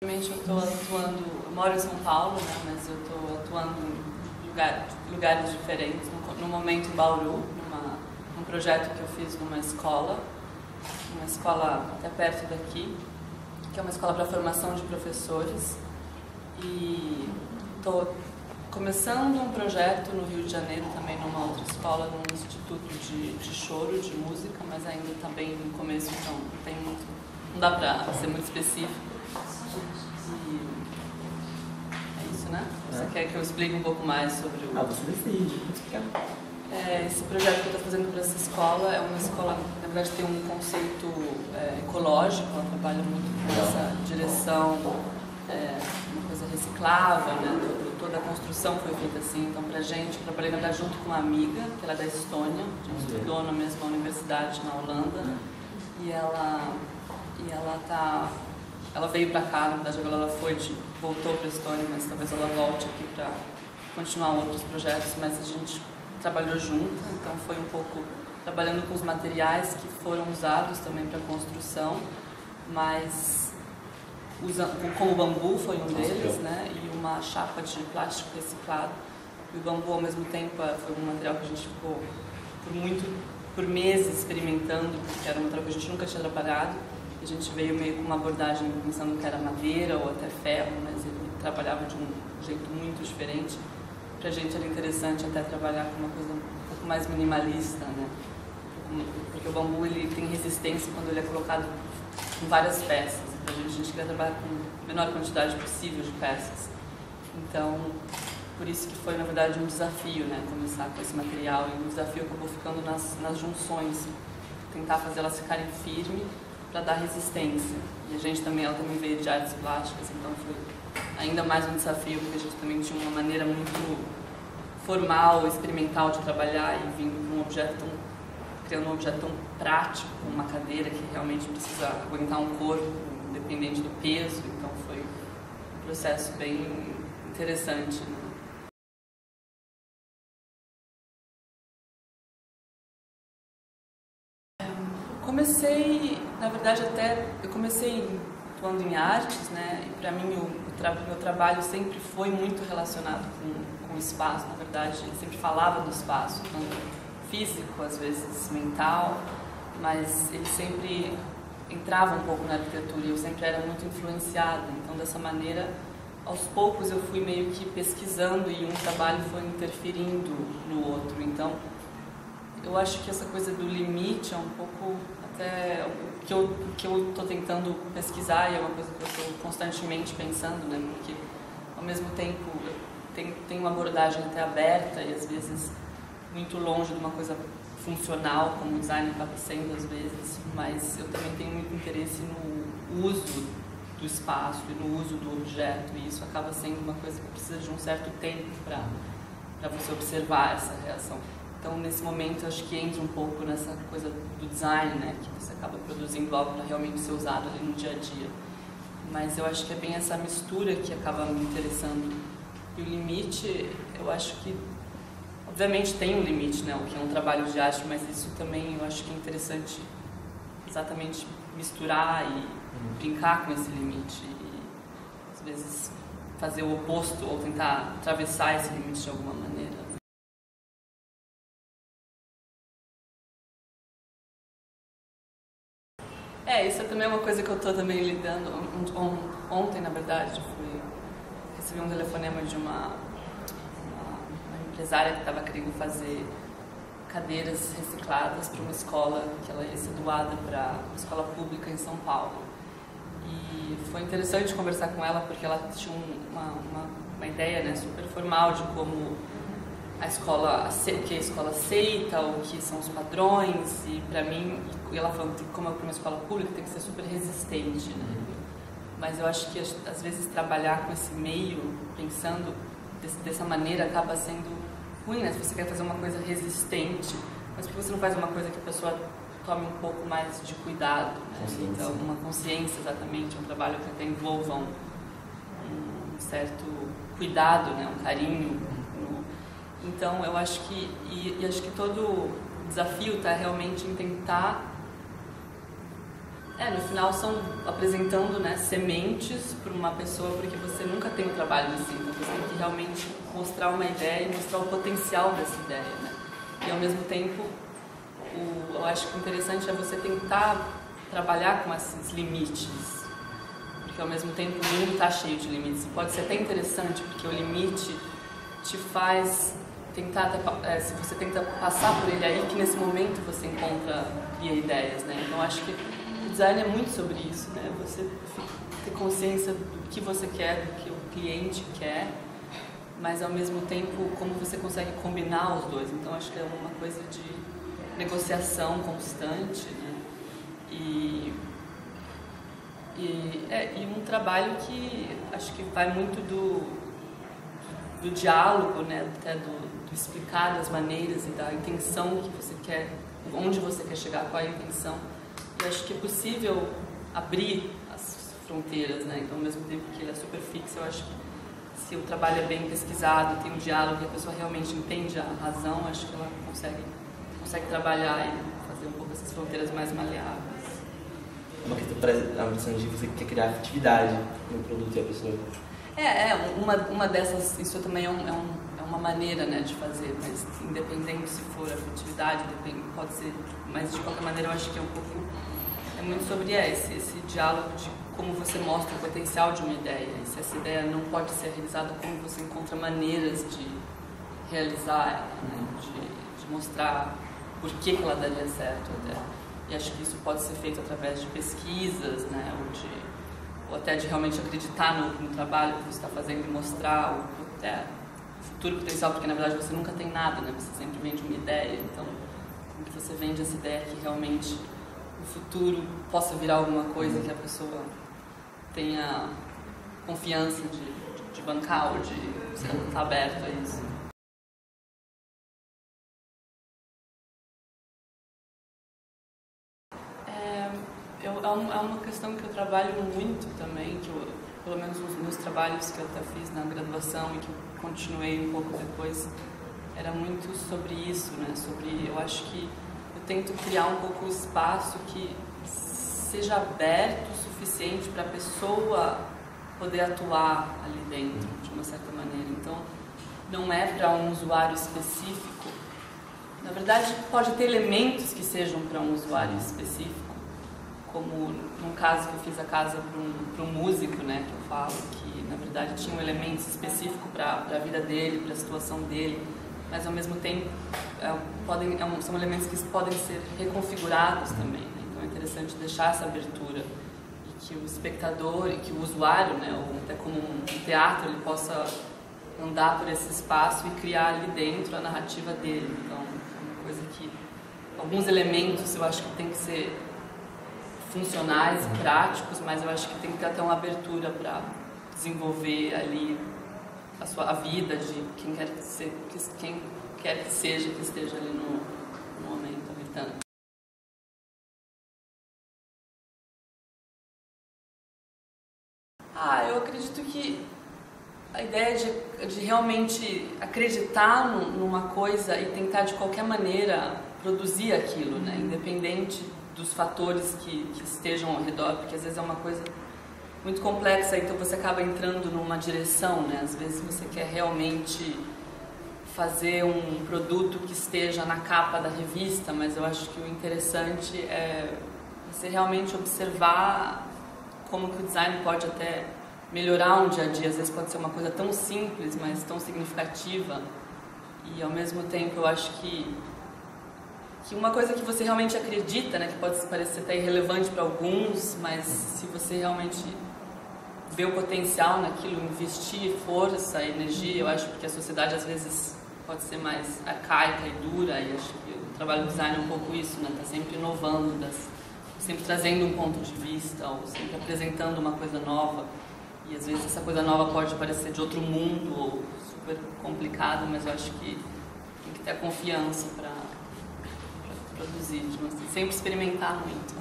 Atualmente eu estou atuando, eu moro em São Paulo, né, mas eu estou atuando em lugares diferentes. No momento em Bauru, num projeto que eu fiz numa escola até perto daqui, que é uma escola para formação de professores. E estou começando um projeto no Rio de Janeiro, também numa outra escola, num instituto de choro, de música, mas ainda está bem no começo, então não dá para ser muito específico. E é isso, né? Você quer que eu explique um pouco mais sobre o... você decide. Esse projeto que eu estou fazendo para essa escola é uma escola, na verdade, tem um conceito ecológico, ela trabalha muito com essa direção, uma coisa reciclável, né? Toda a construção foi feita assim. Então, pra gente, eu trabalhei na verdade junto com uma amiga, que ela é da Estônia, a gente estudou na mesma universidade na Holanda, e ela veio pra cá, na verdade agora ela voltou pra Estônia, mas talvez ela volte aqui pra continuar outros projetos, mas a gente trabalhou junto, então foi um pouco trabalhando com os materiais que foram usados também para construção, mas como o bambu foi um deles, né, e uma chapa de plástico reciclado. E o bambu, ao mesmo tempo, foi um material que a gente ficou por meses experimentando, porque era um material que a gente nunca tinha trabalhado. A gente veio meio com uma abordagem pensando que era madeira ou até ferro, mas ele trabalhava de um jeito muito diferente. Pra gente era interessante até trabalhar com uma coisa um pouco mais minimalista, né? Porque o bambu ele tem resistência quando ele é colocado em várias peças. A gente queria trabalhar com a menor quantidade possível de peças. Então, por isso que foi, na verdade, um desafio, né? Começar com esse material. E o desafio acabou ficando nas junções. Tentar fazer elas ficarem firmes para dar resistência. E ela também veio de artes plásticas, então foi ainda mais um desafio, porque a gente também tinha uma maneira muito formal, experimental de trabalhar e vindo com criando um objeto tão prático, como uma cadeira que realmente precisa aguentar um corpo, independente do peso. Então foi um processo bem interessante, né? Eu comecei atuando em artes, né? E para mim meu trabalho sempre foi muito relacionado com o espaço, na verdade, eu sempre falava do espaço, tanto físico, às vezes mental, mas ele sempre entrava um pouco na arquitetura e eu sempre era muito influenciada. Então, dessa maneira, aos poucos eu fui meio que pesquisando e um trabalho foi interferindo no outro. Então, eu acho que essa coisa do limite é um pouco até o que eu estou tentando pesquisar, e é uma coisa que eu estou constantemente pensando, né? Porque, ao mesmo tempo, tem uma abordagem até aberta e, às vezes, muito longe de uma coisa funcional, como o design acaba sendo às vezes, mas eu também tenho muito interesse no uso do espaço e no uso do objeto, e isso acaba sendo uma coisa que precisa de um certo tempo para você observar essa reação. Então, nesse momento, acho que entra um pouco nessa coisa do design, né, que você acaba produzindo algo para realmente ser usado ali no dia a dia. Mas eu acho que é bem essa mistura que acaba me interessando. E o limite, eu acho que obviamente tem um limite, né, o que é um trabalho de arte, mas isso também eu acho que é interessante exatamente misturar e brincar com esse limite e às vezes fazer o oposto ou tentar atravessar esse limite de alguma maneira. Isso também é uma coisa que eu estou também lidando. Ontem, na verdade, recebi um telefonema de uma empresária que estava querendo fazer cadeiras recicladas para uma escola que ela ia ser doada para uma escola pública em São Paulo. E foi interessante conversar com ela porque ela tinha uma ideia, né, super formal de como o que a escola aceita, o que são os padrões, e para mim, e ela falando que como é para uma escola pública tem que ser super resistente, né? Mas eu acho que às vezes trabalhar com esse meio, pensando dessa maneira, acaba sendo ruim, né? Se você quer fazer uma coisa resistente, mas por que você não faz uma coisa que a pessoa tome um pouco mais de cuidado, né? Então, uma consciência, exatamente, um trabalho que até envolva um certo cuidado, né? Um carinho. Então, eu acho que, e acho que todo o desafio está realmente em tentar No final são apresentando, né, sementes para uma pessoa, porque você nunca tem um trabalho assim, então você tem que realmente mostrar uma ideia e mostrar o potencial dessa ideia, né? E ao mesmo tempo, eu acho que o interessante é você tentar trabalhar com esses limites, porque ao mesmo tempo o mundo está cheio de limites. Pode ser até interessante, porque o limite te faz tentar, se você tenta passar por ele aí, que nesse momento você cria ideias, né? Então acho que o design é muito sobre isso, né? Você ter consciência do que você quer, do que o cliente quer, mas ao mesmo tempo como você consegue combinar os dois. Então acho que é uma coisa de negociação constante, né? E um trabalho que acho que vai muito do diálogo, né? Até do explicar das maneiras e da intenção que você quer, onde você quer chegar, qual é a intenção. E acho que é possível abrir as fronteiras, né? Então, ao mesmo tempo que ele é super fixo, eu acho que se o trabalho é bem pesquisado, tem um diálogo e a pessoa realmente entende a razão, acho que ela consegue trabalhar e fazer um pouco essas fronteiras mais maleáveis. Uma questão de você quer criar afetividade no produto e a pessoa. Uma dessas, isso também é uma maneira, né, de fazer, mas independente se for afetividade, pode ser, mas de qualquer maneira eu acho que é muito sobre esse diálogo de como você mostra o potencial de uma ideia, e se essa ideia não pode ser realizada, como você encontra maneiras de realizar ela, né, de mostrar por que ela daria certo até. E acho que isso pode ser feito através de pesquisas, né, ou até de realmente acreditar no trabalho que você está fazendo e mostrar o futuro potencial, porque na verdade você nunca tem nada, né? Você sempre vende uma ideia, então como que você vende essa ideia que realmente no futuro possa virar alguma coisa que a pessoa tenha confiança de bancar ou de estar aberto a isso. É uma questão que eu trabalho muito também, pelo menos nos meus trabalhos que eu até fiz na graduação e que continuei um pouco depois, era muito sobre isso, né? Eu acho que eu tento criar um pouco o espaço que seja aberto o suficiente para a pessoa poder atuar ali dentro, de uma certa maneira. Então, não é para um usuário específico. Na verdade, pode ter elementos que sejam para um usuário específico, como no caso que eu fiz a casa para um músico, né, que eu falo, que na verdade tinha um elemento específico para a vida dele, para a situação dele, mas ao mesmo tempo são elementos que podem ser reconfigurados também, né? Então é interessante deixar essa abertura e que o espectador e que o usuário, né, ou até como um teatro, ele possa andar por esse espaço e criar ali dentro a narrativa dele. Então é uma coisa que alguns elementos eu acho que tem que ser funcionais e práticos, mas eu acho que tem que ter até uma abertura para desenvolver ali a vida de quem quer que seja que esteja ali no momento habitando. Eu acredito que a ideia de realmente acreditar numa coisa e tentar de qualquer maneira produzir aquilo, né, independente dos fatores que estejam ao redor, porque às vezes é uma coisa muito complexa, então você acaba entrando numa direção, né? Às vezes você quer realmente fazer um produto que esteja na capa da revista, mas eu acho que o interessante é você realmente observar como que o design pode até melhorar um dia a dia. Às vezes pode ser uma coisa tão simples, mas tão significativa, e ao mesmo tempo eu acho que uma coisa que você realmente acredita, né, que pode parecer até irrelevante para alguns, mas se você realmente vê o potencial naquilo, investir força, energia, eu acho que a sociedade às vezes pode ser mais arcaica e dura, e acho que o trabalho do design é um pouco isso, né, tá sempre inovando, sempre trazendo um ponto de vista, ou sempre apresentando uma coisa nova, e às vezes essa coisa nova pode parecer de outro mundo, ou super complicado, mas eu acho que tem que ter a confiança para produzir, sempre experimentar muito.